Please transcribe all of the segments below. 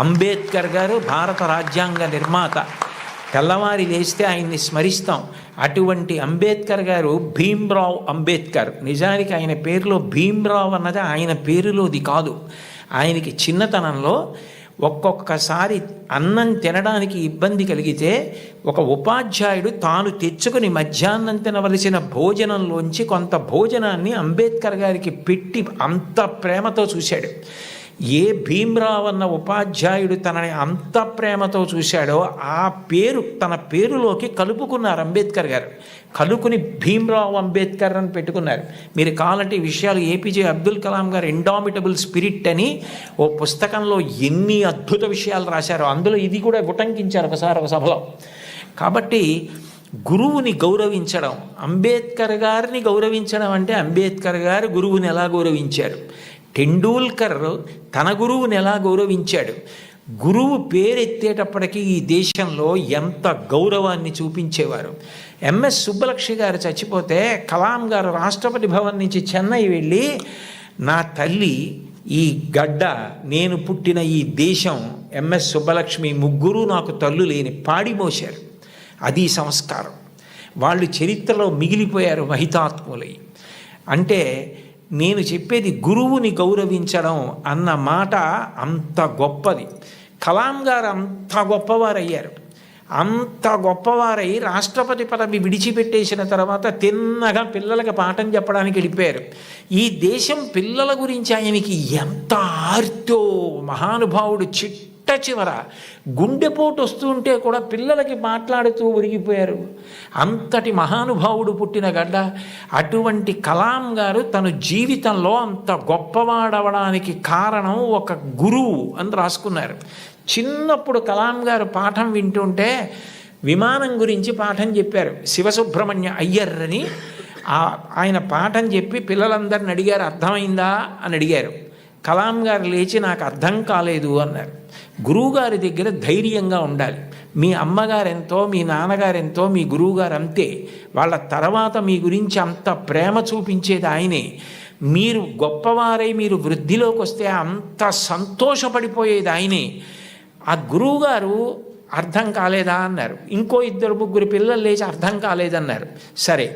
అంబేద్కర్ గారు భారత రాజ్యాంగ నిర్మాత. తెల్లవారి లేస్తే ఆయన్ని స్మరిస్తాం. అటువంటి అంబేద్కర్ గారు భీమ్రావ్ అంబేద్కర్. నిజానికి ఆయన పేరులో భీమ్రావ్ అన్నది ఆయన పేరులోది కాదు. ఆయనకి చిన్నతనంలో ఒక్కొక్కసారి అన్నం తినడానికి ఇబ్బంది కలిగితే ఒక ఉపాధ్యాయుడు తాను తెచ్చుకుని మధ్యాహ్నం తినవలసిన భోజనంలోంచి కొంత భోజనాన్ని అంబేద్కర్ గారికి పెట్టి అంత ప్రేమతో చూశాడు. ఏ భీమ్రావ్ అన్న ఉపాధ్యాయుడు తనని అంత ప్రేమతో చూశాడో ఆ పేరు తన పేరులోకి కలుపుకున్నారు అంబేద్కర్ గారు. కలుపుకుని భీమ్రావ్ అంబేద్కర్ అని పెట్టుకున్నారు. మీరు కావాలంటే ఈ విషయాలు ఏపీజే అబ్దుల్ కలాం గారు ఇండామిటబుల్ స్పిరిట్ అని ఓ పుస్తకంలో ఎన్ని అద్భుత విషయాలు రాశారో అందులో ఇది కూడా ఉటంకించారు ఒకసారి ఒక సభలో. కాబట్టి గురువుని గౌరవించడం, అంబేద్కర్ గారిని గౌరవించడం అంటే అంబేద్కర్ గారు గురువుని ఎలా గౌరవించారు, టెండూల్కర్ తన గురువుని ఎలా గౌరవించాడు, గురువు పేరెత్తేటప్పటికీ ఈ దేశంలో ఎంత గౌరవాన్ని చూపించేవారు. ఎంఎస్ సుబ్బలక్ష్మి గారు చచ్చిపోతే కలాం గారు రాష్ట్రపతి భవన్ నుంచి చెన్నై వెళ్ళి, నా తల్లి, ఈ గడ్డ, నేను పుట్టిన ఈ దేశం, ఎంఎస్ సుబ్బలక్ష్మి ముగ్గురు నాకు తల్లు లేని పాడి మోశారు. అది సంస్కారం. వాళ్ళు చరిత్రలో మిగిలిపోయారు మహితాత్ములై. అంటే నేను చెప్పేది గురువుని గౌరవించడం అన్న మాట అంత గొప్పది. కలాం గారు అంత గొప్పవారయ్యారు. అంత గొప్పవారై రాష్ట్రపతి పదవి విడిచిపెట్టేసిన తర్వాత తిన్నగా పిల్లలకి పాఠం చెప్పడానికి వెళ్ళిపోయారు. ఈ దేశం పిల్లల గురించి ఆయనకి ఎంత ఆర్తో, మహానుభావుడు చిట్ట చివర గుండెపోటు వస్తుంటే కూడా పిల్లలకి మాట్లాడుతూ ఒరిగిపోయారు. అంతటి మహానుభావుడు పుట్టిన గడ్డ. అటువంటి కలాం గారు తన జీవితంలో అంత గొప్పవాడవడానికి కారణం ఒక గురువు అని రాసుకున్నారు. చిన్నప్పుడు కలాం గారు పాఠం వింటుంటే విమానం గురించి పాఠం చెప్పారు. శివసుబ్రహ్మణ్య అయ్యర్ అని ఆయన పాఠం చెప్పి పిల్లలందరిని అడిగారు, అర్థమైందా అని అడిగారు. కలాం గారు లేచి, నాకు అర్థం కాలేదు అన్నారు. గురువుగారి దగ్గర ధైర్యంగా ఉండాలి. మీ అమ్మగారెంతో, మీ నాన్నగారెంతో, మీ గురువుగారు అంతే. వాళ్ళ తర్వాత మీ గురించి అంత ప్రేమ చూపించేది ఆయనే. మీరు గొప్పవారై మీరు వృద్ధిలోకి వస్తే అంత సంతోషపడిపోయేది ఆయనే. ఆ గురువుగారు అర్థం కాలేదా అన్నారు. ఇంకో 2-3 పిల్లలు లేచి అర్థం కాలేదన్నారు. సరే,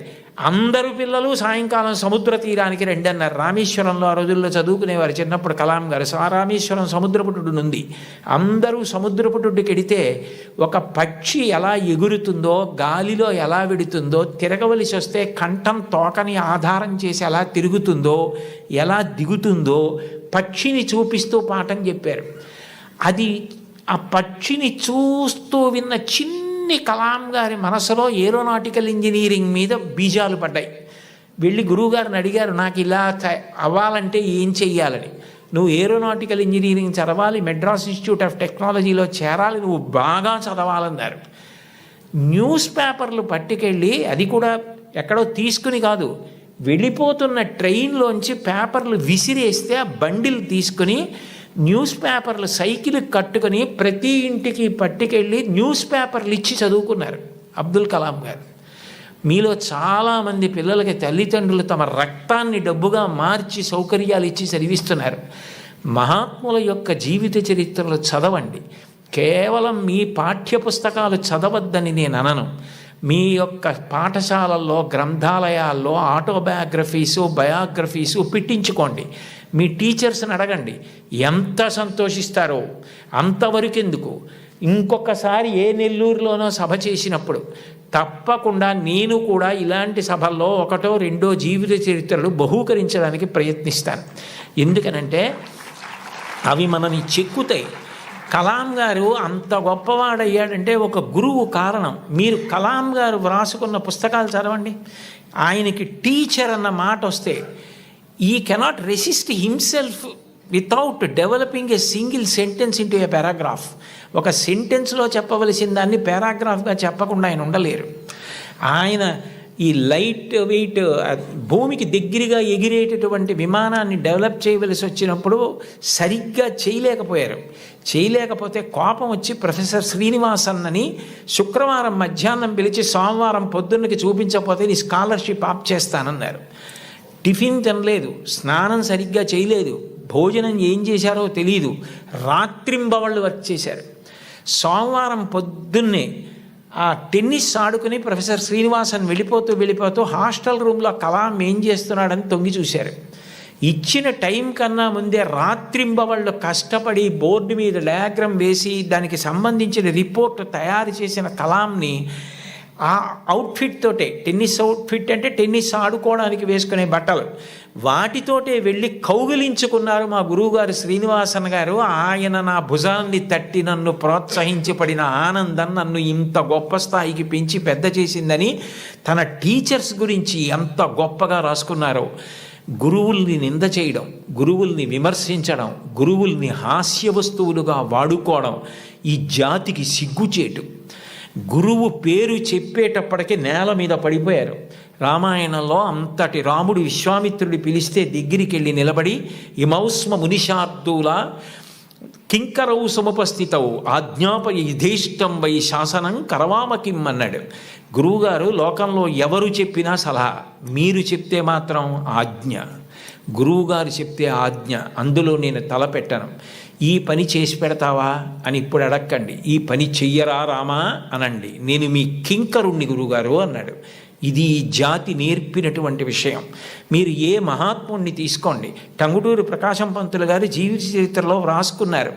అందరూ పిల్లలు సాయంకాలం సముద్ర తీరానికి రండి అన్నారు. రామేశ్వరంలో ఆ రోజుల్లో చదువుకునేవారు చిన్నప్పుడు కలాం గారు. రామేశ్వరం సముద్రపుటుడు ఉంది. అందరూ సముద్రపుటుడికి వెడితే ఒక పక్షి ఎలా ఎగురుతుందో, గాలిలో ఎలా వెడుతుందో, తిరగవలసి వస్తే కంఠం తోకని ఆధారం చేసి ఎలా తిరుగుతుందో, ఎలా దిగుతుందో పక్షిని చూపిస్తూ పాఠం చెప్పారు. అది ఆ పక్షిని చూస్తూ విన్న చిన్ని కలాం గారి మనసులో ఏరోనాటికల్ ఇంజనీరింగ్ మీద బీజాలు పడ్డాయి. వెళ్ళి గురువుగారిని అడిగారు, నాకు ఇలా అవ్వాలంటే ఏం చెయ్యాలని. నువ్వు ఏరోనాటికల్ ఇంజనీరింగ్ చదవాలి, మెడ్రాస్ ఇన్స్టిట్యూట్ ఆఫ్ టెక్నాలజీలో చేరాలి, నువ్వు బాగా చదవాలన్నారు. న్యూస్ పేపర్లు పట్టుకెళ్ళి, అది కూడా ఎక్కడో తీసుకుని కాదు, వెళ్ళిపోతున్న ట్రైన్లోంచి పేపర్లు విసిరేస్తే ఆ బండిల్ తీసుకుని న్యూస్ పేపర్లు సైకిల్ కట్టుకొని ప్రతి ఇంటికి పట్టుకెళ్ళి న్యూస్ పేపర్లు ఇచ్చి చదువుకున్నారు అబ్దుల్ కలాం గారు. మీలో చాలామంది పిల్లలకి తల్లిదండ్రులు తమ రక్తాన్ని డబ్బుగా మార్చి సౌకర్యాలు ఇచ్చి చదివిస్తున్నారు. మహాత్ముల యొక్క జీవిత చరిత్రలు చదవండి. కేవలం మీ పాఠ్యపుస్తకాలు చదవద్దని నేను అనను. మీ యొక్క పాఠశాలల్లో, గ్రంథాలయాల్లో ఆటోబయోగ్రఫీసు, బయోగ్రఫీసు పెట్టించుకోండి. మీ టీచర్స్ని అడగండి, ఎంత సంతోషిస్తారో. అంతవరకు ఎందుకు, ఇంకొకసారి ఏ నెల్లూరులోనో సభ చేసినప్పుడు తప్పకుండా నేను కూడా ఇలాంటి సభల్లో 1-2 జీవిత చరిత్రలు బహూకరించడానికి ప్రయత్నిస్తాను. ఎందుకనంటే అవి మనని చెక్కుతాయి. కలాం గారు అంత గొప్పవాడయ్యాడంటే ఒక గురువు కారణం. మీరు కలాం గారు వ్రాసుకున్న పుస్తకాలు చదవండి. ఆయనకి టీచర్ అన్న మాట వస్తే ఈ cannot resist himself without developing a single sentence into A paragraph. ఒక సెంటెన్స్లో చెప్పవలసిన దాన్ని పారాగ్రాఫ్గా చెప్పకుండా ఆయన ఉండలేరు. ఆయన ఈ లైట్ వెయిట్ భూమికి దగ్గరగా ఎగిరేటటువంటి విమానాన్ని డెవలప్ చేయవలసి వచ్చినప్పుడు సరిగ్గా చేయలేకపోతే కోపం వచ్చి ప్రొఫెసర్ శ్రీనివాసన్ అని శుక్రవారం మధ్యాహ్నం పిలిచి సోమవారం పొద్దున్నకి చూపించకపోతే నీ స్కాలర్షిప్ ఆప్ చేస్తానన్నారు. టిఫిన్ తినలేదు, స్నానం సరిగ్గా చేయలేదు, భోజనం ఏం చేశారో తెలియదు, రాత్రింబవళ్ళు వర్క్ చేశారు. సోమవారం పొద్దున్నే ఆ టెన్నిస్ ఆడుకుని ప్రొఫెసర్ శ్రీనివాసన్ వెళ్ళిపోతూ హాస్టల్ రూమ్లో కలాం ఏం చేస్తున్నాడని తొంగి చూశారు. ఇచ్చిన టైం కన్నా ముందే రాత్రింబవళ్ళు కష్టపడి బోర్డు మీద డయాగ్రామ్ వేసి దానికి సంబంధించిన రిపోర్ట్ తయారు చేసిన కలాంని ఆ అవుట్ఫిట్ తోటే, టెన్నిస్ అవుట్ఫిట్ అంటే టెన్నిస్ ఆడుకోవడానికి వేసుకునే బట్టలు, వాటితోటే వెళ్ళి కౌగిలించుకున్నారు మా గురువుగారు శ్రీనివాసన్ గారు. ఆయన నా భుజాన్ని తట్టి నన్ను ప్రోత్సహించి పడిన ఆనందం నన్ను ఇంత గొప్ప స్థాయికి పెంచి పెద్ద చేసిందని తన టీచర్స్ గురించి ఎంత గొప్పగా రాసుకున్నారో. గురువుల్ని నింద చేయడం, గురువుల్ని విమర్శించడం, గురువుల్ని హాస్య వస్తువులుగా వాడుకోవడం ఈ జాతికి సిగ్గుచేటు. గురువు పేరు చెప్పేటప్పటికీ నేల మీద పడిపోయారు. రామాయణంలో అంతటి రాముడు విశ్వామిత్రుడి పిలిస్తే దగ్గరికి వెళ్ళి నిలబడి ఇమౌస్మ మునిషార్దూల కింకరౌ సముపస్థితౌ ఆజ్ఞాపయ యథేష్టం వై శాసనం కరవామకిం అన్నాడు. గురువుగారు లోకంలో ఎవరు చెప్పినా సలహా, మీరు చెప్తే మాత్రం ఆజ్ఞ. గురువుగారు చెప్తే ఆజ్ఞ, అందులో నేను తలపెట్టను. ఈ పని చేసి పెడతావా అని ఇప్పుడు అడక్కండి, ఈ పని చెయ్యరా రామా అనండి, నేను మీ కింకరుణ్ణి గురువుగారు అన్నాడు. ఇది ఈ జాతి నేర్పినటువంటి విషయం. మీరు ఏ మహాత్ముణ్ణి తీసుకోండి, టంగుటూరి ప్రకాశం పంతులు గారు జీవిత చరిత్రలో వ్రాసుకున్నారు.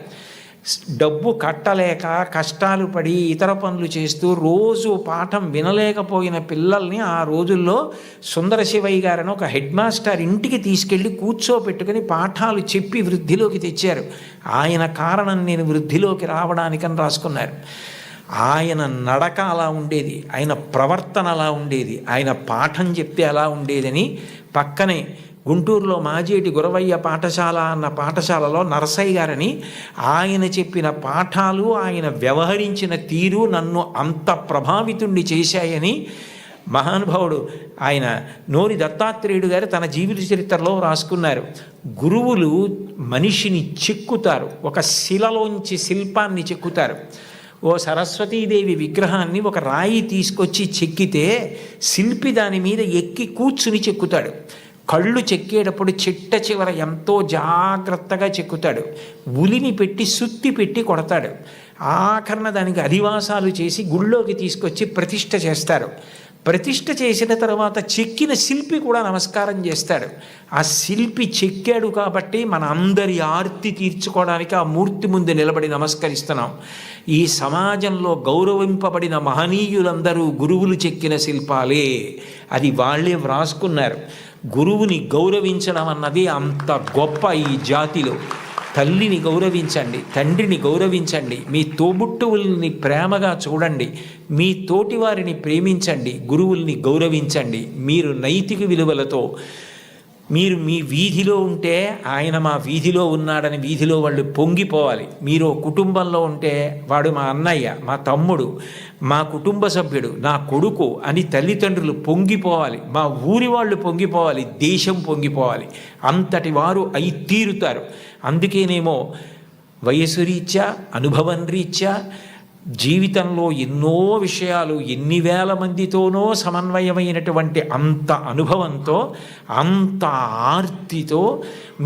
డబ్బు కట్టలేక కష్టాలు పడి ఇతర పనులు చేస్తూ రోజు పాఠం వినలేకపోయిన పిల్లల్ని ఆ రోజుల్లో సుందర శివయ్య గారని ఒక హెడ్ మాస్టర్ ఇంటికి తీసుకెళ్ళి కూర్చోపెట్టుకుని పాఠాలు చెప్పి వృద్ధిలోకి తెచ్చారు. ఆయన కారణం నేను వృద్ధిలోకి రావడానికని రాసుకున్నారు. ఆయన నడక అలా ఉండేది, ఆయన ప్రవర్తన అలా ఉండేది, ఆయన పాఠం చెప్తే అలా ఉండేదని పక్కనే గుంటూరులో మాజేటి గురవయ్య పాఠశాల అన్న పాఠశాలలో నరసయ్య గారని ఆయన చెప్పిన పాఠాలు, ఆయన వ్యవహరించిన తీరు నన్ను అంత ప్రభావితుణ్ణి చేశాయని మహానుభావుడు ఆయన నోరి దత్తాత్రేయుడు గారు తన జీవిత చరిత్రలో రాసుకున్నారు. గురువులు మనిషిని చెక్కుతారు, ఒక శిలలోంచి శిల్పాన్ని చెక్కుతారు. ఓ సరస్వతీదేవి విగ్రహాన్ని ఒక రాయి తీసుకొచ్చి చెక్కితే శిల్పి దాని మీద ఎక్కి కూర్చుని చెక్కుతాడు. కళ్ళు చెక్కేటప్పుడు చిట్ట చివర ఎంతో జాగ్రత్తగా చెక్కుతాడు. ఉలిని పెట్టి సుత్తి పెట్టి కొడతాడు. ఆఖరణ దానికి అధివాసాలు చేసి గుళ్ళోకి తీసుకొచ్చి ప్రతిష్ఠ చేస్తారు. ప్రతిష్ఠ చేసిన తర్వాత చెక్కిన శిల్పి కూడా నమస్కారం చేస్తాడు. ఆ శిల్పి చెక్కాడు కాబట్టి మన అందరి ఆర్తి తీర్చుకోవడానికి ఆ మూర్తి ముందు నిలబడి నమస్కరిస్తున్నాం. ఈ సమాజంలో గౌరవింపబడిన మహనీయులందరూ గురువులు చెక్కిన శిల్పాలే, అది వాళ్ళే వ్రాసుకున్నారు. గురువుని గౌరవించడం అన్నది అంత గొప్ప ఈ జాతిలో. తల్లిని గౌరవించండి, తండ్రిని గౌరవించండి, మీ తోబుట్టువుల్ని ప్రేమగా చూడండి, మీ తోటివారిని ప్రేమించండి, గురువుల్ని గౌరవించండి. మీరు నైతిక విలువలతో మీరు మీ వీధిలో ఉంటే ఆయన మా వీధిలో ఉన్నాడని వీధిలో వాళ్ళు పొంగిపోవాలి. మీరు కుటుంబంలో ఉంటే వాడు మా అన్నయ్య, మా తమ్ముడు, మా కుటుంబ సభ్యుడు, నా కొడుకు అని తల్లిదండ్రులు పొంగిపోవాలి. మా ఊరి వాళ్ళు పొంగిపోవాలి, దేశం పొంగిపోవాలి. అంతటి వారు అయి తీరుతారు. అందుకేనేమో వయసు రీత్యా, అనుభవం రీత్యా జీవితంలో ఎన్నో విషయాలు ఎన్ని వేల మందితోనో సమన్వయమైనటువంటి అంత అనుభవంతో, అంత ఆర్తితో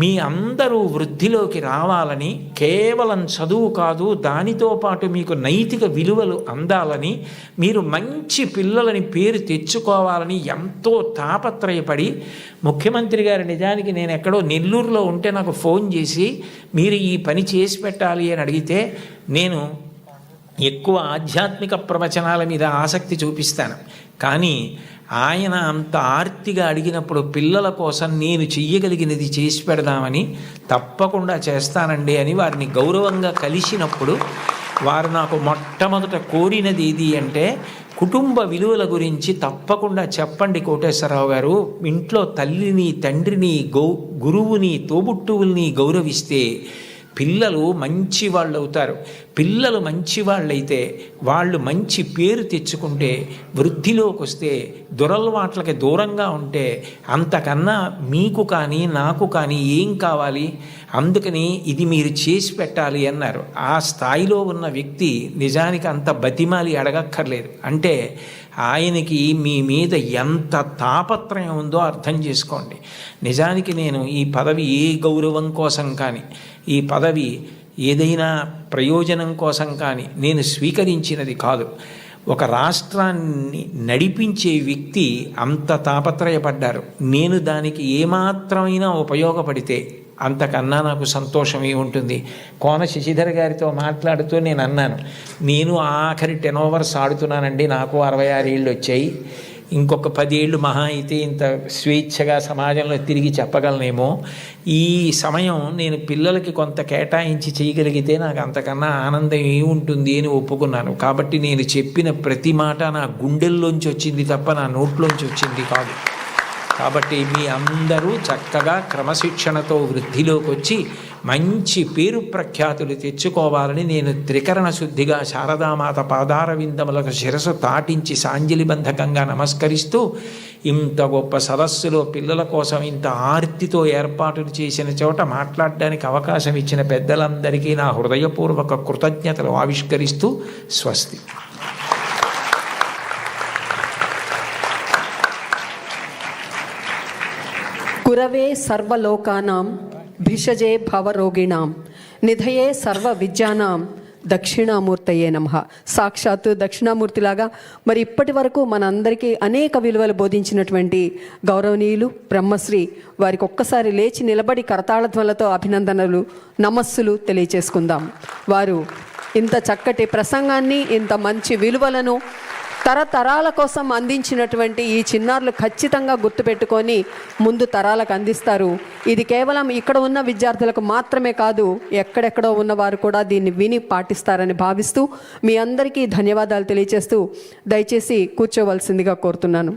మీ అందరూ వృద్ధిలోకి రావాలని, కేవలం చదువు కాదు దానితో పాటు మీకు నైతిక విలువలు అందాలని, మీరు మంచి పిల్లలని పేరు తెచ్చుకోవాలని ఎంతో తాపత్రయపడి ముఖ్యమంత్రి గారు నిజానికి నేను ఎక్కడో నెల్లూరులో ఉంటే నాకు ఫోన్ చేసి మీరు ఈ పని చేసి పెట్టాలి అని అడిగితే నేను ఎక్కువ ఆధ్యాత్మిక ప్రవచనాల మీద ఆసక్తి చూపిస్తాను. కానీ ఆయన అంత ఆర్తిగా అడిగినప్పుడు పిల్లల కోసం నేను చెయ్యగలిగినది చేసి పెడదామని తప్పకుండా చేస్తానండి అని వారిని గౌరవంగా కలిసినప్పుడు వారు నాకు మొట్టమొదట కోరినది ఏది అంటే, కుటుంబ విలువల గురించి తప్పకుండా చెప్పండి కోటేశ్వరరావు గారు. ఇంట్లో తల్లిని, తండ్రిని, గురువుని, తోబుట్టువుల్ని గౌరవిస్తే పిల్లలు మంచి వాళ్ళు అవుతారు. పిల్లలు మంచి వాళ్ళైతే వాళ్ళు మంచి పేరు తెచ్చుకుంటే, వృద్ధిలోకి వస్తే, దురలవాట్లకి దూరంగా ఉంటే అంతకన్నా మీకు కానీ నాకు కానీ ఏం కావాలి? అందుకని ఇది మీరు చేసి పెట్టాలి అన్నారు. ఆ స్థాయిలో ఉన్న వ్యక్తి నిజానికి అంత బతిమాలి అడగక్కర్లేదు. అంటే ఆయనకి మీ మీద ఎంత తాపత్రయం ఉందో అర్థం చేసుకోండి. నిజానికి నేను ఈ పదవి ఏ గౌరవం కోసం కానీ, ఈ పదవి ఏదైనా ప్రయోజనం కోసం కానీ నేను స్వీకరించినది కాదు. ఒక రాష్ట్రాన్ని నడిపించే వ్యక్తి అంత తాపత్రయపడ్డారు. నేను దానికి ఏమాత్రమైనా ఉపయోగపడితే అంతకన్నా నాకు సంతోషమే ఉంటుంది. కోన శశిధర్ గారితో మాట్లాడుతూ నేను అన్నాను, నేను ఆఖరి 10 ఓవర్స్ ఆడుతున్నానండి, నాకు 66 ఏళ్ళు వచ్చాయి, ఇంకొక 10 ఏళ్ళు మహా అయితే ఇంత స్వేచ్ఛగా సమాజంలో తిరిగి చెప్పగలనేమో. ఈ సమయం నేను పిల్లలకి కొంత కేటాయించి చేయగలిగితే నాకు అంతకన్నా ఆనందం ఏముంటుంది అని ఒప్పుకున్నాను. కాబట్టి నేను చెప్పిన ప్రతి మాట నా గుండెల్లోంచి వచ్చింది తప్ప నా నోట్లోంచి వచ్చింది కాదు. కాబట్టి మీ అందరూ చక్కగా క్రమశిక్షణతో వృద్ధిలోకి వచ్చి మంచి పేరు ప్రఖ్యాతులు తెచ్చుకోవాలని నేను త్రికరణ శుద్ధిగా శారదామాత పాదార విందములకు శిరసు తాటించి సాంజలిబంధకంగా నమస్కరిస్తూ, ఇంత గొప్ప సదస్సులో పిల్లల కోసం ఇంత ఆర్తితో ఏర్పాటులు చేసిన చోట మాట్లాడడానికి అవకాశం ఇచ్చిన పెద్దలందరికీ నా హృదయపూర్వక కృతజ్ఞతలు ఆవిష్కరిస్తూ స్వస్తి. గురవే సర్వలోకానాం భిషజే భవరోగిణాం నిధయే సర్వ విద్యానాం దక్షిణామూర్తయే నమః. సాక్షాత్తు దక్షిణామూర్తిలాగా మరి ఇప్పటి వరకు మనందరికీ అనేక విలువలు బోధించినటువంటి గౌరవనీయులు బ్రహ్మశ్రీ వారికి ఒక్కసారి లేచి నిలబడి కరతాళధ్వలతో అభినందనలు, నమస్సులు తెలియచేసుకుందాం. వారు ఇంత చక్కటి ప్రసంగాన్ని, ఇంత మంచి విలువలను తరతరాల కోసం అందించినటువంటి ఈ చిన్నారులు ఖచ్చితంగా గుర్తుపెట్టుకొని ముందు తరాలకు అందిస్తారు. ఇది కేవలం ఇక్కడ ఉన్న విద్యార్థులకు మాత్రమే కాదు, ఎక్కడెక్కడో ఉన్నవారు కూడా దీన్ని విని పాటిస్తారని భావిస్తూ మీ అందరికీ ధన్యవాదాలు తెలియజేస్తూ దయచేసి కూర్చోవలసిందిగా కోరుతున్నాను.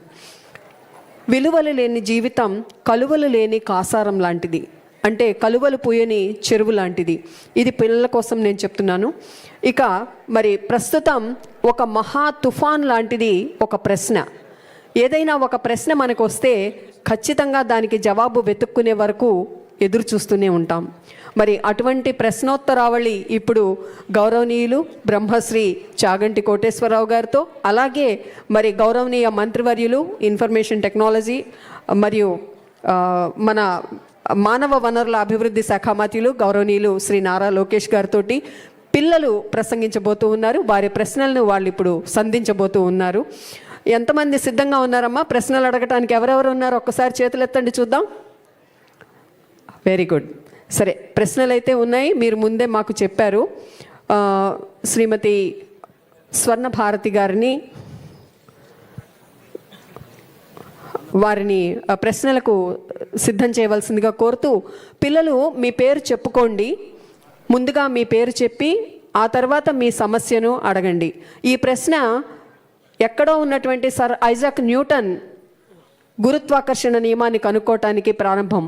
విలువలు లేని జీవితం కలువలు లేని కాసారం లాంటిది, అంటే కలువలు పూయని చెరువు లాంటిది. ఇది పిల్లల కోసం నేను చెప్తున్నాను. ఇక మరి ప్రస్తుతం ఒక మహా తుఫాన్ లాంటిది ఒక ప్రశ్న. ఏదైనా ఒక ప్రశ్న మనకు వస్తే ఖచ్చితంగా దానికి జవాబు వెతుక్కునే వరకు ఎదురు చూస్తూనే ఉంటాం. మరి అటువంటి ప్రశ్నోత్తరావళి ఇప్పుడు గౌరవనీయులు బ్రహ్మశ్రీ చాగంటి కోటేశ్వరరావు గారితో, అలాగే మరి గౌరవనీయ మంత్రివర్యులు ఇన్ఫర్మేషన్ టెక్నాలజీ మరియు మన మానవ వనరుల అభివృద్ధి శాఖ మంత్రులు గౌరవనీయులు శ్రీ నారా లోకేష్ గారితో పిల్లలు ప్రసంగించబోతూ ఉన్నారు. వారి ప్రశ్నలను వాళ్ళు ఇప్పుడు సంధించబోతూ ఉన్నారు. ఎంతమంది సిద్ధంగా ఉన్నారమ్మా ప్రశ్నలు అడగటానికి? ఎవరెవరు ఉన్నారు ఒక్కసారి చేతులు ఎత్తండి చూద్దాం. Very good. సరే, ప్రశ్నలు అయితే ఉన్నాయి, మీరు ముందే మాకు చెప్పారు. శ్రీమతి స్వర్ణ భారతి గారిని వారిని ప్రశ్నలకు సిద్ధం చేయవలసిందిగా కోరుతూ, పిల్లలు మీ పేరు చెప్పుకోండి. ముందుగా మీ పేరు చెప్పి ఆ తర్వాత మీ సమస్యను అడగండి. ఈ ప్రశ్న ఎక్కడో ఉన్నటువంటి సర్ ఐజాక్ న్యూటన్ గురుత్వాకర్షణ నియమాన్ని కనుక్కోవటానికి ప్రారంభం.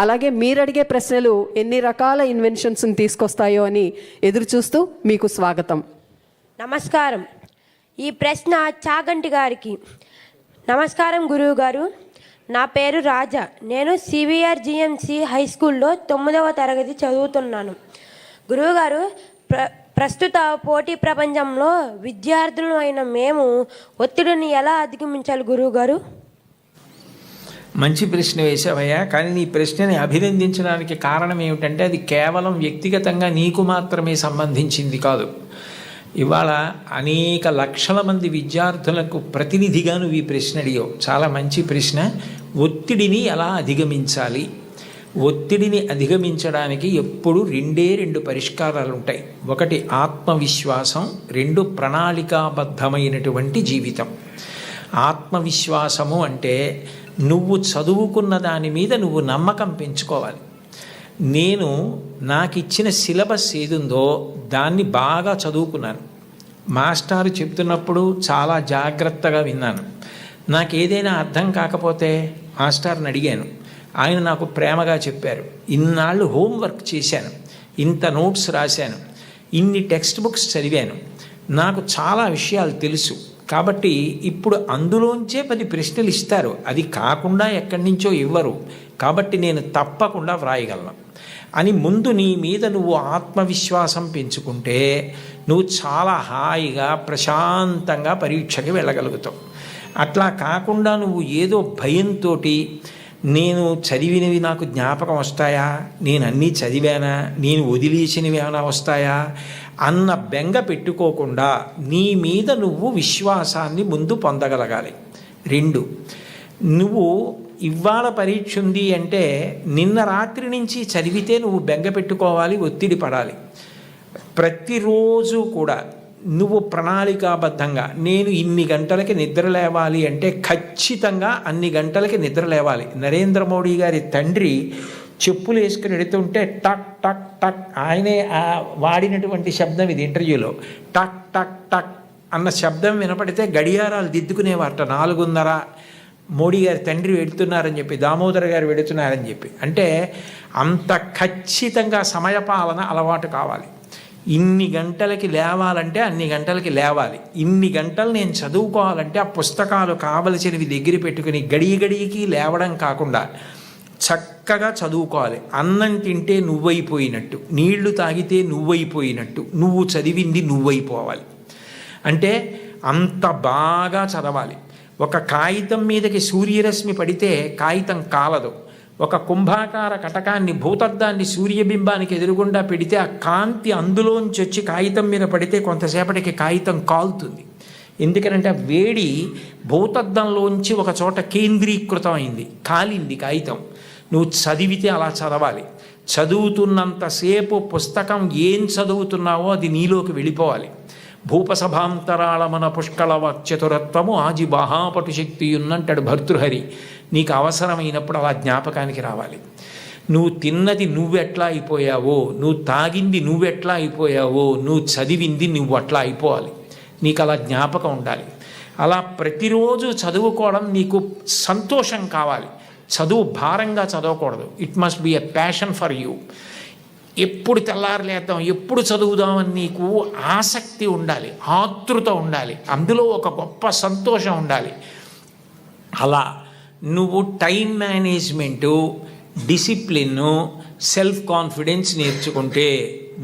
అలాగే మీరు అడిగే ప్రశ్నలు ఎన్ని రకాల ఇన్వెన్షన్స్ని తీసుకొస్తాయో అని ఎదురు చూస్తూ మీకు స్వాగతం. నమస్కారం. ఈ ప్రశ్న చాగంటి గారికి. నమస్కారం గురువు గారు, నా పేరు రాజా. నేను సివిఆర్ జిఎంసి హై స్కూల్లో 9వ తరగతి చదువుతున్నాను. గురువుగారు, ప్రస్తుత పోటీ ప్రపంచంలో విద్యార్థులు అయిన మేము ఒత్తిడిని ఎలా అధిగమించాలి గురువుగారు? మంచి ప్రశ్న వేసావయ్యా. కానీ నీ ప్రశ్నని అభినందించడానికి కారణం ఏమిటంటే అది కేవలం వ్యక్తిగతంగా నీకు మాత్రమే సంబంధించింది కాదు. ఇవాళ అనేక లక్షల మంది విద్యార్థులకు ప్రతినిధిగా నువ్వు ఈ ప్రశ్న అడిగావు. చాలా మంచి ప్రశ్న. ఒత్తిడిని ఎలా అధిగమించాలి? ఒత్తిడిని అధిగమించడానికి ఎప్పుడు 2 పరిష్కారాలు ఉంటాయి. ఒకటి ఆత్మవిశ్వాసం, 2 ప్రణాళికాబద్ధమైనటువంటి జీవితం. ఆత్మవిశ్వాసము అంటే నువ్వు చదువుకున్న దాని మీద నువ్వు నమ్మకం పెంచుకోవాలి. నాకు ఇచ్చిన సిలబస్ ఏదుందో దాన్ని బాగా చదువుకున్నాను. మాస్టారు చెప్తున్నప్పుడు చాలా జాగ్రత్తగా విన్నాను. నాకు ఏదైనా అర్థం కాకపోతే మాస్టర్ని అడిగాను. ఆయన నాకు ప్రేమగా చెప్పారు. ఇన్నాళ్ళు హోంవర్క్ చేశాను, ఇంత నోట్స్ రాశాను, ఇన్ని టెక్స్ట్ బుక్స్ చదివాను, నాకు చాలా విషయాలు తెలుసు. కాబట్టి ఇప్పుడు అందులోంచే 10 ప్రశ్నలు ఇస్తారు, అది కాకుండా ఎక్కడి నుంచో ఇవ్వరు. కాబట్టి నేను తప్పకుండా వ్రాయగలను. అని ముందు నీ మీద నువ్వు ఆత్మవిశ్వాసం పెంచుకుంటే నువ్వు చాలా హాయిగా ప్రశాంతంగా పరీక్షకి వెళ్ళగలుగుతావు. అట్లా కాకుండా నువ్వు ఏదో భయంతో నేను చదివినవి నాకు జ్ఞాపకం వస్తాయా, నేను అన్నీ చదివానా, నేను వదిలేసినవి ఏమైనా వస్తాయా అన్న బెంగ పెట్టుకోకుండా నీ మీద నువ్వు విశ్వాసాన్ని ముందు పొందగలగాలి. 2, నువ్వు ఇవాళ పరీక్ష ఉంది అంటే నిన్న రాత్రి నుంచి చదివితే నువ్వు బెంగ పెట్టుకోవాలి, ఒత్తిడి పడాలి. ప్రతిరోజు కూడా నువ్వు ప్రణాళికాబద్ధంగా నేను ఇన్ని గంటలకి నిద్ర లేవాలి అంటే ఖచ్చితంగా అన్ని గంటలకి నిద్ర లేవాలి. నరేంద్ర మోడీ గారి తండ్రి చెప్పులు వేసుకుని వెళుతుంటే టక్ టక్ టక్, ఆయనే వాడినటువంటి శబ్దం ఇది ఇంటర్వ్యూలో, టక్ టక్ టక్ అన్న శబ్దం వినపడితే గడియారాలు దిద్దుకునేవారట. 4:30 మోడీ గారి తండ్రి వెళుతున్నారని చెప్పి, దామోదర్ గారు వెళుతున్నారని చెప్పి. అంటే అంత ఖచ్చితంగా సమయపాలన అలవాటు కావాలి. ఇన్ని గంటలకి లేవాలంటే అన్ని గంటలకి లేవాలి. ఇన్ని గంటలు నేను చదువుకోవాలంటే ఆ పుస్తకాలు కావలసినవి దగ్గర పెట్టుకుని గడికి లేవడం కాకుండా చక్కగా చదువుకోవాలి. అన్నం తింటే నువ్వైపోయినట్టు, నీళ్లు తాగితే నువ్వైపోయినట్టు, నువ్వు చదివింది నువ్వైపోవాలి. అంటే అంత బాగా చదవాలి. ఒక కాగితం మీదకి సూర్యరశ్మి పడితే కాగితం కాలదు. ఒక కుంభాకార కటకాన్ని, భూతద్దాన్ని సూర్యబింబానికి ఎదురుగుండా పెడితే ఆ కాంతి అందులోంచి వచ్చి కాగితం మీద పడితే కొంతసేపటికి కాగితం కాలుతుంది. ఎందుకనంటే వేడి భూతద్దంలోంచి ఒక చోట కేంద్రీకృతం అయింది, కాలింది కాగితం. నువ్వు చదివితే అలా చదవాలి. చదువుతున్నంతసేపు పుస్తకం ఏం చదువుతున్నావో అది నీలోకి వెళ్ళిపోవాలి. భూపసభాంతరాళమన పుష్కళవ చతురత్వము ఆజి బాహాపటు శక్తి ఉన్నంటాడు భర్తృహరి. నీకు అవసరమైనప్పుడు అలా జ్ఞాపకానికి రావాలి. నువ్వు తిన్నది నువ్వెట్లా అయిపోయావో, నువ్వు తాగింది నువ్వెట్లా అయిపోయావో, నువ్వు చదివింది నువ్వు అట్లా అయిపోవాలి. నీకు అలా జ్ఞాపకం ఉండాలి. అలా ప్రతిరోజు చదువుకోవడం నీకు సంతోషం కావాలి. చదువు భారంగా చదవకూడదు. It must be a passion for you. ఎప్పుడు తెల్లారలేద్దాం, ఎప్పుడు చదువుదామని నీకు ఆసక్తి ఉండాలి, ఆతృత ఉండాలి, అందులో ఒక గొప్ప సంతోషం ఉండాలి. అలా నువ్వు టైం మేనేజ్మెంటు, డిసిప్లిన్ను, సెల్ఫ్ కాన్ఫిడెన్స్ నేర్చుకుంటే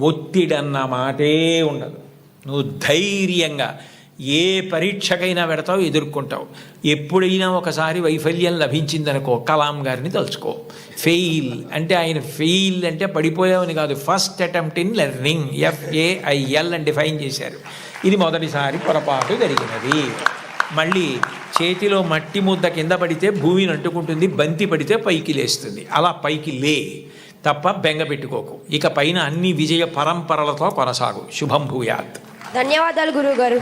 ఒత్తిడన్న మాటే ఉండదు. నువ్వు ధైర్యంగా ఏ పరీక్షకైనా పెడతావు, ఎదుర్కొంటావు. ఎప్పుడైనా ఒకసారి వైఫల్యం లభించిందనుకో, కలాం గారిని తలుచుకో. ఫెయిల్ అంటే ఆయన ఫెయిల్ అంటే పడిపోయావని కాదు, first attempt in learning, FAIL అని డిఫైన్ చేశారు. ఇది మొదటిసారి పొరపాటు జరిగినది. మళ్ళీ చేతిలో మట్టి ముద్ద కింద పడితే భూమిని అంటుకుంటుంది, బంతి పడితే పైకి లేస్తుంది. అలా పైకి లే తప్ప బెంగ పెట్టుకోకు. ఇక పైన అన్ని విజయ పరంపరలతో కొనసాగు. శుభం భూయాత్. ధన్యవాదాలు గురువుగారు.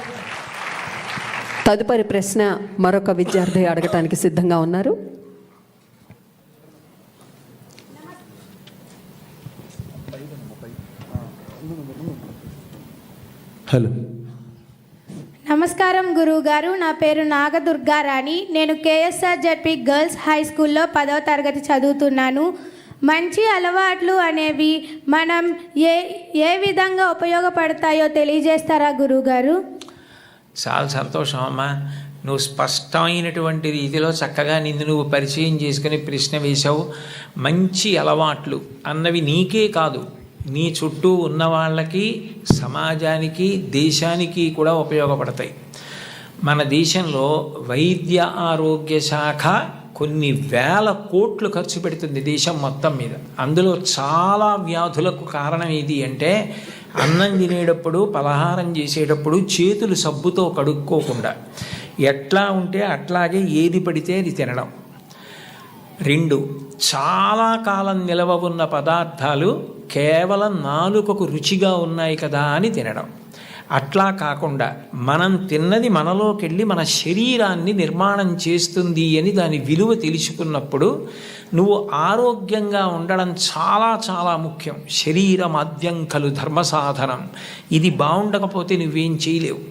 తదుపరి ప్రశ్న మరొక విద్యార్థి అడగటానికి సిద్ధంగా ఉన్నారు. హలో, నమస్కారం గురువుగారు. నా పేరు నాగదుర్గారాణి. నేను KSRZP గర్ల్స్ హై స్కూల్లో 10వ తరగతి చదువుతున్నాను. మంచి అలవాట్లు అనేవి మనం ఏ విధంగా ఉపయోగపడతాయో తెలియజేస్తారా గురువుగారు? చాలా సంతోషం అమ్మా. నువ్వు స్పష్టమైనటువంటి రీతిలో చక్కగా నిన్ను నువ్వు పరిచయం చేసుకుని ప్రశ్న వేశావు. మంచి అలవాట్లు అన్నవి నీకే కాదు, నీ చుట్టూ ఉన్న వాళ్ళకి, సమాజానికి, దేశానికి కూడా ఉపయోగపడతాయి. మన దేశంలో వైద్య ఆరోగ్య శాఖ కొన్ని వేల కోట్లు ఖర్చు పెడుతుంది దేశం మొత్తం మీద. అందులో చాలా వ్యాధులకు కారణం ఏది అంటే అన్నం తినేటప్పుడు, పలహారం చేసేటప్పుడు చేతులు సబ్బుతో కడుక్కోకుండా ఎట్లా ఉంటే అట్లాగే ఏది పడితే అది తినడం. 2, చాలా కాలం నిలవ ఉన్న పదార్థాలు కేవలం నాలుకకు రుచిగా ఉన్నాయి కదా అని తినడం. అట్లా కాకుండా మనం తిన్నది మనలోకి వెళ్ళి మన శరీరాన్ని నిర్మాణం చేస్తుంది అని దాని విలువ తెలుసుకున్నప్పుడు నువ్వు ఆరోగ్యంగా ఉండడం చాలా చాలా ముఖ్యం. శరీరమాద్యం ఖలు ధర్మ సాధనం. ఇది బాగుండకపోతే నువ్వేం చేయలేవు.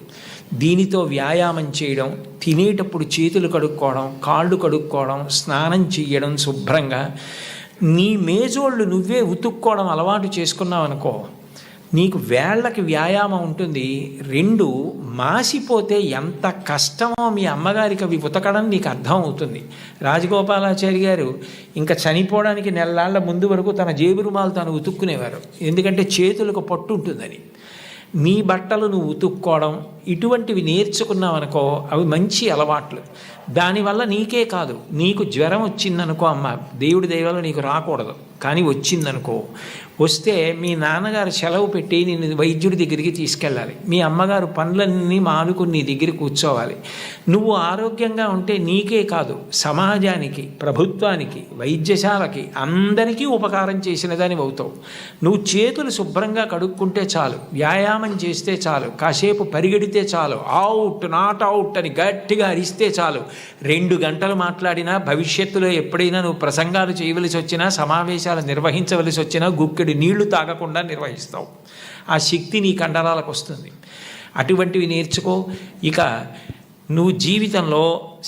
దీనితో వ్యాయామం చేయడం, తినేటప్పుడు చేతులు కడుక్కోవడం, కాళ్ళు కడుక్కోవడం, స్నానం చేయడం శుభ్రంగా, నీ మేజోళ్ళు నువ్వే ఉతుక్కోవడం అలవాటు చేసుకున్నావు అనుకో, నీకు వేళ్ళకి వ్యాయామం ఉంటుంది. 2 మాసిపోతే ఎంత కష్టమో మీ అమ్మగారికి అవి ఉతకడం నీకు అర్థం అవుతుంది. రాజగోపాలాచారి గారు ఇంకా చనిపోవడానికి నెలలాళ్ల ముందు వరకు తన జేబు రుమాలు తాను ఉతుక్కునేవారు. ఎందుకంటే చేతులకు పట్టు ఉంటుందని. నీ బట్టలు నువ్వు ఉతుక్కోవడం ఇటువంటివి నేర్చుకున్నావనుకో, అవి మంచి అలవాట్లు. దానివల్ల నీకే కాదు, నీకు జ్వరం వచ్చిందనుకో, అమ్మ దేవుడి దయవల్ల నీకు రాకూడదు, కానీ వచ్చిందనుకో, వస్తే మీ నాన్నగారు సెలవు పెట్టి నిన్ను వైద్యుడి దగ్గరికి తీసుకెళ్ళాలి. మీ అమ్మగారు పనులన్నీ మానుకుని నీ దగ్గర కూర్చోవాలి. నువ్వు ఆరోగ్యంగా ఉంటే నీకే కాదు, సమాజానికి, ప్రభుత్వానికి, వైద్యశాలకి, అందరికీ ఉపకారం చేసిన దానివి అవుతావు. నువ్వు చేతులు శుభ్రంగా కడుక్కుంటే చాలు, వ్యాయామం చేస్తే చాలు, కాసేపు పరిగెడితే చాలు, అవుట్ నాట్ అవుట్ అని గట్టిగా అరిస్తే చాలు, 2 గంటలు మాట్లాడినా, భవిష్యత్తులో ఎప్పుడైనా నువ్వు ప్రసంగాలు చేయవలసి వచ్చినా, సమావేశాలు నిర్వహించవలసి వచ్చినా గుక్కెడు నీళ్లు తాగకుండా నిర్వహిస్తావు. ఆ శక్తి నీ కండరాలకు వస్తుంది. అటువంటివి నేర్చుకో. ఇక నువ్వు జీవితంలో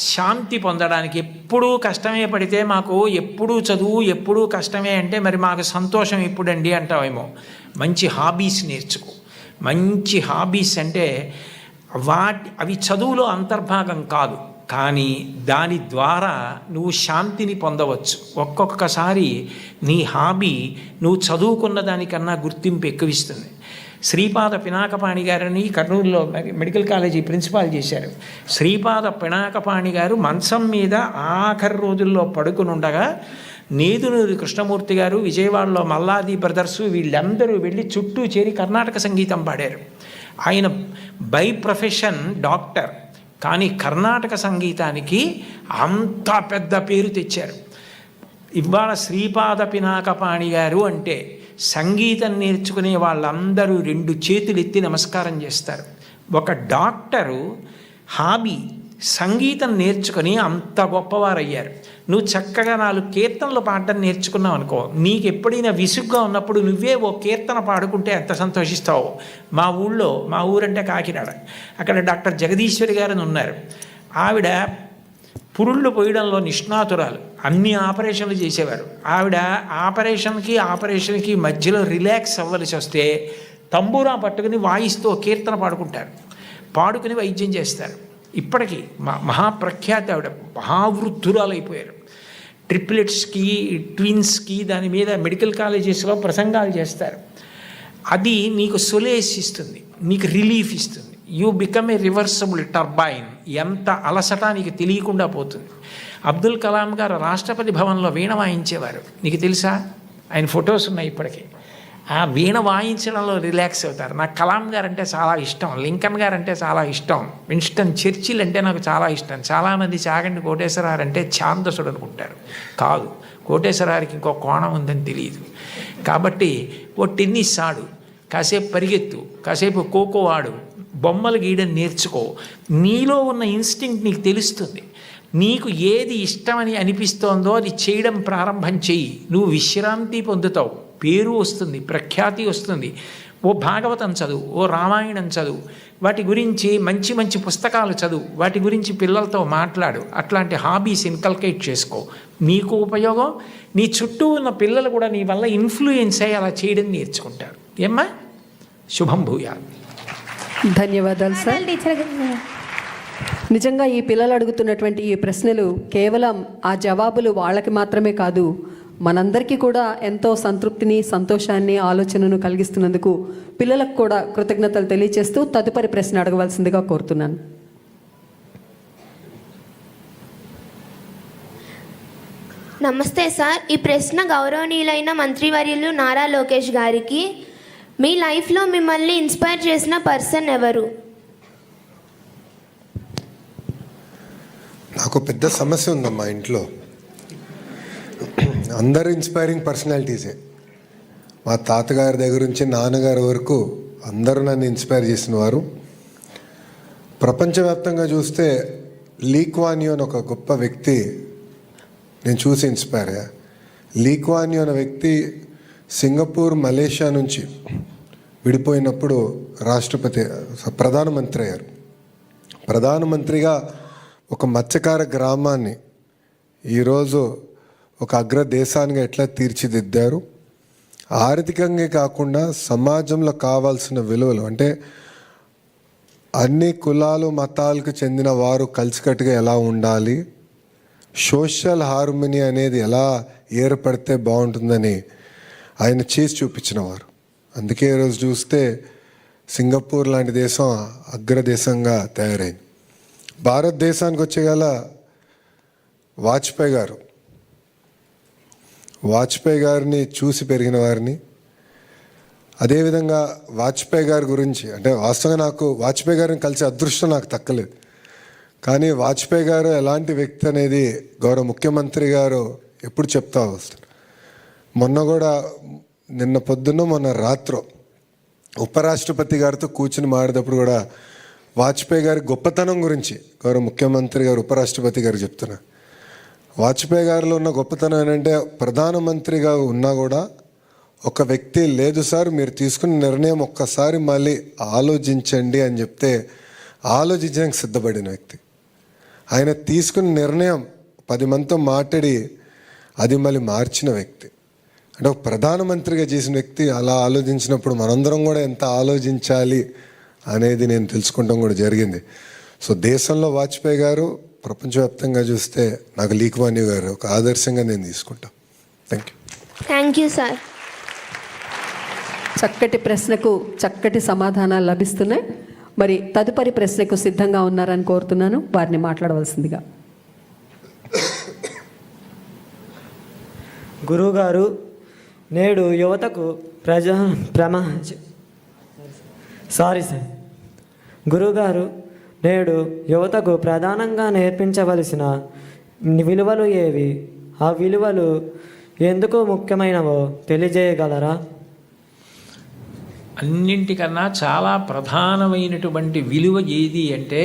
శాంతి పొందడానికి ఎప్పుడూ కష్టమే పడితే, మాకు ఎప్పుడూ చదువు ఎప్పుడూ కష్టమే అంటే మరి మాకు సంతోషం ఎప్పుడండి అంటావేమో. మంచి హాబీస్ నేర్చుకో. మంచి హాబీస్ అంటే అవి చదువులో అంతర్భాగం కాదు, కానీ దాని ద్వారా నువ్వు శాంతిని పొందవచ్చు. ఒక్కొక్కసారి నీ హాబీ నువ్వు చదువుకున్న దానికన్నా గుర్తింపు ఎక్కువిస్తుంది. శ్రీపాద పినాకపాణి గారిని కర్నూలులో మెడికల్ కాలేజీ ప్రిన్సిపాల్ చేశారు. శ్రీపాద పినాకపాణి గారు మంచం మీద ఆఖరి రోజుల్లో పడుకుని ఉండగా నేదునూరి కృష్ణమూర్తి గారు, విజయవాడలో మల్లాది బ్రదర్సు, వీళ్ళందరూ వెళ్ళి చుట్టూ చేరి కర్ణాటక సంగీతం పాడారు. ఆయన బై ప్రొఫెషన్ డాక్టర్, కానీ కర్ణాటక సంగీతానికి అంత పెద్ద పేరు తెచ్చారు. ఇవాళ శ్రీపాద పినాకపాణి గారు అంటే సంగీతం నేర్చుకునే వాళ్ళందరూ 2 చేతులు ఎత్తి నమస్కారం చేస్తారు. ఒక డాక్టరు హాబీ సంగీతం నేర్చుకొని అంత గొప్పవారయ్యారు. నువ్వు చక్కగా 4 కీర్తనలు పాడడం నేర్చుకున్నావు అనుకో, నీకు ఎప్పుడైనా విసుగ్గా ఉన్నప్పుడు నువ్వే ఓ కీర్తన పాడుకుంటే ఎంత సంతోషిస్తావు. మా ఊరంటే కాకినాడ, అక్కడ డాక్టర్ జగదీశ్వరి గారు ఉన్నారు. ఆవిడ పురుళ్ళు పోయడంలో నిష్ణాతురాలు, అన్ని ఆపరేషన్లు చేసేవారు. ఆవిడ ఆపరేషన్కి మధ్యలో రిలాక్స్ అవ్వలసి వస్తే తంబూరా పట్టుకుని వాయిస్తూ కీర్తన పాడుకుంటారు, పాడుకుని వైద్యం చేస్తారు. ఇప్పటికీ మహాప్రఖ్యాతి ఆవిడ, మహావృద్ధురాలైపోయారు. ట్రిప్లెట్స్కి, ట్విన్స్కి దాని మీద మెడికల్ కాలేజెస్లో ప్రసంగాలు చేస్తారు. అది నీకు సొలేస్ ఇస్తుంది, నీకు రిలీఫ్ ఇస్తుంది. You become a reversible turbine. ఎంత అలసట నీకు తెలియకుండా పోతుంది. అబ్దుల్ కలాం గారు రాష్ట్రపతి భవన్లో వీణ వాయించేవారు, నీకు తెలుసా? ఆయన ఫొటోస్ ఉన్నాయి ఇప్పటికీ. ఆ వీణ వాయించడంలో రిలాక్స్ అవుతారు. నాకు కలాం గారు అంటే చాలా ఇష్టం, లింకన్ గారు అంటే చాలా ఇష్టం, విన్స్టన్ చర్చిల్ అంటే నాకు చాలా ఇష్టం. చాలామంది చాగంటి కోటేశ్వరరావు అంటే ఛాందసుడు అనుకుంటారు. కాదు, కోటేశ్వరరావుకి ఇంకో కోణం ఉందని తెలియదు. కాబట్టి ఓ టెన్నిస్ ఆడు, కాసేపు పరిగెత్తు, కాసేపు ఖోఖో ఆడు, బొమ్మలు గీయడం నేర్చుకో. నీలో ఉన్న ఇన్స్టింక్ట్ నీకు తెలుస్తుంది. నీకు ఏది ఇష్టమని అనిపిస్తోందో అది చేయడం ప్రారంభం చెయ్యి. నువ్వు విశ్రాంతి పొందుతావు, పేరు వస్తుంది, ప్రఖ్యాతి వస్తుంది. ఓ భాగవతం చదువు, ఓ రామాయణం చదువు, వాటి గురించి మంచి మంచి పుస్తకాలు చదువు, వాటి గురించి పిల్లలతో మాట్లాడు. అట్లాంటి హాబీస్ ఇన్కల్కేట్ చేసుకో. నీకు ఉపయోగం, నీ చుట్టూ ఉన్న పిల్లలు కూడా నీ వల్ల ఇన్ఫ్లుయెన్స్ అయ్యి అలా చేయడం నేర్చుకుంటారు. ఏమ్మా? శుభం భూయాత్. ధన్యవాదాలు సార్. నిజంగా ఈ పిల్లలు అడుగుతున్నటువంటి ఈ ప్రశ్నలు కేవలం ఆ జవాబులు వాళ్ళకి మాత్రమే కాదు, మనందరికీ కూడా ఎంతో సంతృప్తిని, సంతోషాన్ని, ఆలోచనను కలిగిస్తున్నందుకు పిల్లలకు కూడా కృతజ్ఞతలు తెలియజేస్తూ తదుపరి ప్రశ్న అడగవలసిందిగా కోరుతున్నాను. నమస్తే సార్. ఈ ప్రశ్న గౌరవనీయులైన మంత్రివర్యులు నారా లోకేష్ గారికి. మీ లైఫ్లో మిమ్మల్ని ఇన్స్పైర్ చేసిన పర్సన్ ఎవరు? నాకు పెద్ద సమస్య ఉందమ్మా ఇంట్లో. అందరూ ఇన్స్పైరింగ్ పర్సనాలిటీసే. మా తాతగారి దగ్గర నుంచి నాన్నగారి వరకు అందరూ నన్ను ఇన్స్పైర్ చేసిన వారు. ప్రపంచవ్యాప్తంగా చూస్తే లీ కువాన్ యూ అని ఒక గొప్ప వ్యక్తి నేను చూసి ఇన్స్పైర్ అయ్యా. లీ కువాన్ యూ అనే వ్యక్తి సింగపూర్, మలేషియా నుంచి విడిపోయినప్పుడు ప్రధానమంత్రి అయ్యారు. ప్రధానమంత్రిగా ఒక మత్స్యకార గ్రామాన్ని ఈరోజు ఒక అగ్ర దేశానికి ఎట్లా తీర్చిదిద్దారు, ఆర్థికంగా కాకుండా సమాజంలో కావాల్సిన విలువలు, అంటే అన్ని కులాలు మతాలకు చెందిన వారు కలిసికట్టుగా ఎలా ఉండాలి, సోషల్ హార్మనీ అనేది ఎలా ఏర్పడితే బాగుంటుందని ఆయన చేసి చూపించినవారు. అందుకే ఈరోజు చూస్తే సింగపూర్ లాంటి దేశం అగ్రదేశంగా తయారైంది. భారతదేశానికి వచ్చేగల వాజ్పేయి గారిని చూసి పెరిగిన వారిని, అదేవిధంగా వాజ్పేయి గారి గురించి, అంటే వాస్తవంగా నాకు వాజ్పేయి గారిని కలిసే అదృష్టం నాకు దక్కలేదు. కానీ వాజ్పేయి గారు ఎలాంటి వ్యక్తి అనేది గౌరవ ముఖ్యమంత్రి గారు ఎప్పుడు చెప్తా వస్తారు. మొన్న కూడా నిన్న పొద్దున్న మొన్న రాత్రి ఉపరాష్ట్రపతి గారితో కూర్చుని మాట్లాడేటప్పుడు కూడా వాజ్పేయి గారి గొప్పతనం గురించి గౌరవ ముఖ్యమంత్రి గారు ఉపరాష్ట్రపతి గారు చెప్తున్నారు. వాజ్పేయి గారిలో ఉన్న గొప్పతనం ఏంటంటే ప్రధానమంత్రిగా ఉన్నా కూడా ఒక వ్యక్తి లేదు సార్ మీరు తీసుకున్న నిర్ణయం ఒక్కసారి మళ్ళీ ఆలోచించండి అని చెప్తే ఆలోచించడానికి సిద్ధపడిన వ్యక్తి. ఆయన తీసుకున్న నిర్ణయం 10 మందితో మాట్లాడి అది మళ్ళీ మార్చిన వ్యక్తి. అంటే ఒక ప్రధానమంత్రిగా చేసిన వ్యక్తి అలా ఆలోచించినప్పుడు మనందరం కూడా ఎంత ఆలోచించాలి అనేది నేను తెలుసుకుంటాం కూడా జరిగింది. సో దేశంలో వాజ్పేయి గారు, ప్రపంచవ్యాప్తంగా చూస్తే నాకు లీ కువాన్ యూ గారు ఒక ఆదర్శంగా నేను తీసుకుంటాను. Thank you sir. చక్కటి ప్రశ్నకు చక్కటి సమాధానాలు లభిస్తున్నాయి. మరి తదుపరి ప్రశ్నకు సిద్ధంగా ఉన్నారని కోరుతున్నాను. వారిని మాట్లాడవలసిందిగా. గురువుగారు, నేడు యువతకు గురువుగారు, నేడు యువతకు ప్రధానంగా నేర్పించవలసిన విలువలు ఏవి? ఆ విలువలు ఎందుకు ముఖ్యమైనవో తెలియజేయగలరా? అన్నింటికన్నా చాలా ప్రధానమైనటువంటి విలువ ఏది అంటే,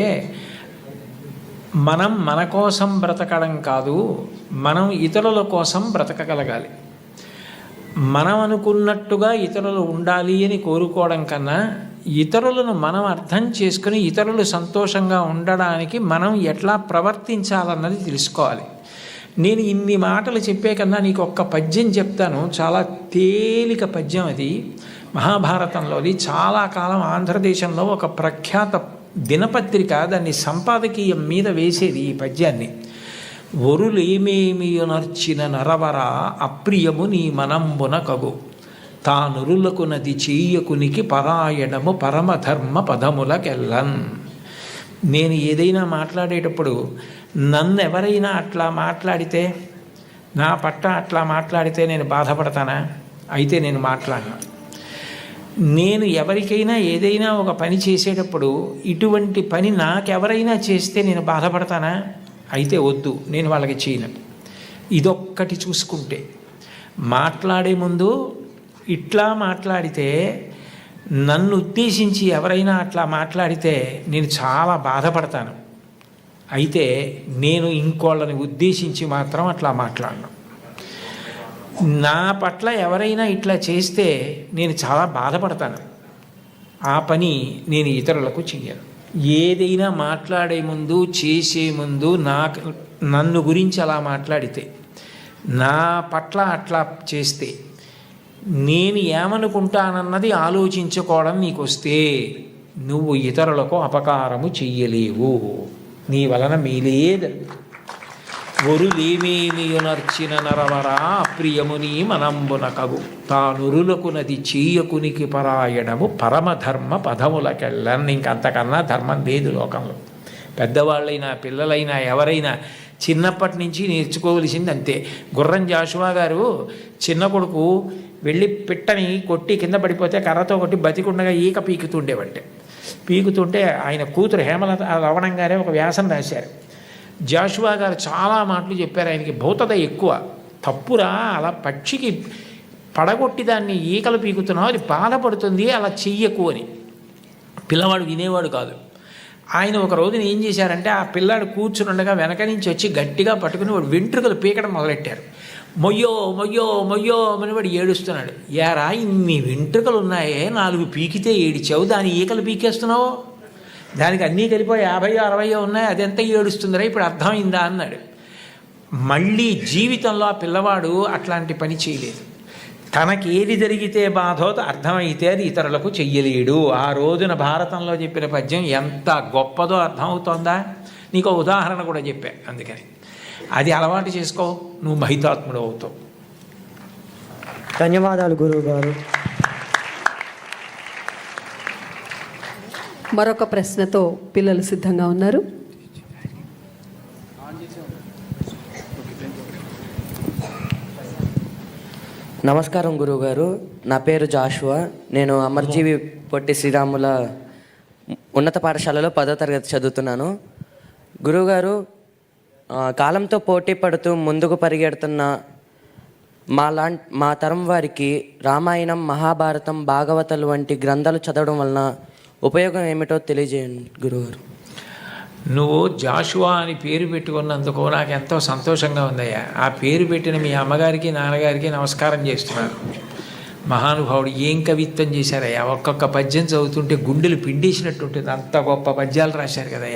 మనం మన కోసం బ్రతకడం కాదు, మనం ఇతరుల కోసం బ్రతకగలగాలి. మనం అనుకున్నట్టుగా ఇతరులు ఉండాలి అని కోరుకోవడం కన్నా ఇతరులను మనం అర్థం చేసుకుని ఇతరులు సంతోషంగా ఉండడానికి మనం ఎట్లా ప్రవర్తించాలన్నది తెలుసుకోవాలి. నేను ఇన్ని మాటలు చెప్పే కన్నా నీకు ఒక్క పద్యం చెప్తాను. చాలా తేలిక పద్యం అది. మహాభారతంలోది చాలా కాలం ఆంధ్రదేశంలో ఒక ప్రఖ్యాత దినపత్రిక దాన్ని సంపాదకీయం మీద వేసేది ఈ పద్యాన్ని. ఒరులేమేమియునర్చిన నరవర అప్రియము నీ మనంబున కగు తానురులకు నది చేయకునికి పరాయణము పరమధర్మ పదములకెల్లన్. నేను ఏదైనా మాట్లాడేటప్పుడు నన్ను ఎవరైనా అట్లా మాట్లాడితే, నా పట్ల అట్లా మాట్లాడితే నేను బాధపడతానా? అయితే నేను మాట్లాడను. నేను ఎవరికైనా ఏదైనా ఒక పని చేసేటప్పుడు ఇటువంటి పని నాకెవరైనా చేస్తే నేను బాధపడతానా? అయితే వద్దు, నేను వాళ్ళకి చేయను. ఇదొక్కటి చూసుకుంటే, మాట్లాడే ముందు ఇట్లా మాట్లాడితే, నన్ను ఉద్దేశించి ఎవరైనా అట్లా మాట్లాడితే నేను చాలా బాధపడతాను. అయితే నేను ఇంకోళ్ళని ఉద్దేశించి మాత్రం అట్లా మాట్లాడను. నా పట్ల ఎవరైనా ఇట్లా చేస్తే నేను చాలా బాధపడతాను. ఆ పని నేను ఇతరులకు చెయ్యను. ఏదైనా మాట్లాడే ముందు, చేసే ముందు నన్ను గురించి అలా మాట్లాడితే, నా పట్ల అట్లా చేస్తే, నేను ఏమనుకుంటానన్నది ఆలోచించుకోవడం నీకు వస్తే నువ్వు ఇతరులకు అపకారము చెయ్యలేవు. నీ వలన మేలేదు. ఒరులేమేమియునర్చిన నరవరా అప్రియముని మనంబున కగు తానురులకు నది చేయకునికి పరాయణము పరమధర్మ పదములకెళ్ళన్. ఇంకంతకన్నా ధర్మం లేదు లోకంలో. పెద్దవాళ్ళైనా పిల్లలైనా ఎవరైనా చిన్నప్పటి నుంచి నేర్చుకోవలసింది అంతే. గుర్రం జాషువా గారు చిన్న కొడుకు వెళ్ళి పిట్టని కొట్టి కింద పడిపోతే కర్రతో కొట్టి బతికుండగా ఈక పీకుతుంటే ఆయన కూతురు హేమలత రవణం గారే ఒక వ్యాసం రాశారు. జాషువా గారు చాలా మాటలు చెప్పారు. ఆయనకి భౌతత ఎక్కువ. తప్పురా, అలా పక్షికి పడగొట్టి దాన్ని ఈకలు పీకుతున్నావు, అది బాధపడుతుంది, అలా చెయ్యకు అని. పిల్లవాడు వినేవాడు కాదు. ఆయన ఒక రోజున ఏం చేశారంటే, ఆ పిల్లాడు కూర్చునుండగా వెనక నుంచి వచ్చి గట్టిగా పట్టుకుని వాడు వెంట్రుకలు పీకడం మొదలెట్టారు. మొయ్యో మొయ్యో మొయ్యో అని వాడు ఏడుస్తున్నాడు. యారా, ఇన్ని వెంట్రుకలు ఉన్నాయే, 4 పీకితే ఏడిచావు, దాని ఈకలు పీకేస్తున్నావు, దానికి అన్నీ కలిపోయి 50-60 ఉన్నాయి, అదెంత ఏడుస్తుందిరా, ఇప్పుడు అర్థమైందా అన్నాడు. మళ్ళీ జీవితంలో ఆ పిల్లవాడు అట్లాంటి పని చేయలేదు. తనకి ఏది జరిగితే బాధో అర్థమైతే అది ఇతరులకు చెయ్యలేడు. ఆ రోజున భారతంలో చెప్పిన పద్యం ఎంత గొప్పదో అర్థమవుతోందా? నీకు ఉదాహరణ కూడా చెప్పా. అందుకని అది అలవాటు చేసుకో, నువ్వు మహితాత్ముడు అవుతావు. ధన్యవాదాలు గురువుగారు. మరొక ప్రశ్నతో పిల్లలు సిద్ధంగా ఉన్నారు. నమస్కారం గురువుగారు. నా పేరు జాషువా. నేను అమర్జీవి పొట్టి శ్రీరాముల ఉన్నత పాఠశాలలో 10వ తరగతి చదువుతున్నాను. గురువుగారు, కాలంతో పోటీ పడుతూ ముందుకు పరిగెడుతున్న మా తరం వారికి రామాయణం, మహాభారతం, భాగవతాలు వంటి గ్రంథాలు చదవడం వలన ఉపయోగం ఏమిటో తెలియజేయండి గురువుగారు. నువ్వు జాషువా అని పేరు పెట్టుకున్నందుకు నాకు ఎంతో సంతోషంగా ఉందయ్యా. ఆ పేరు పెట్టిన మీ అమ్మగారికి, నాన్నగారికి నమస్కారం చేస్తున్నాను. మహానుభావుడు ఏం కవిత్వం చేశారయ్యా. ఒక్కొక్క పద్యం చదువుతుంటే గుండెలు పిండేసినట్టుంటుంది. అంత గొప్ప పద్యాలు రాశారు కదయ్యా.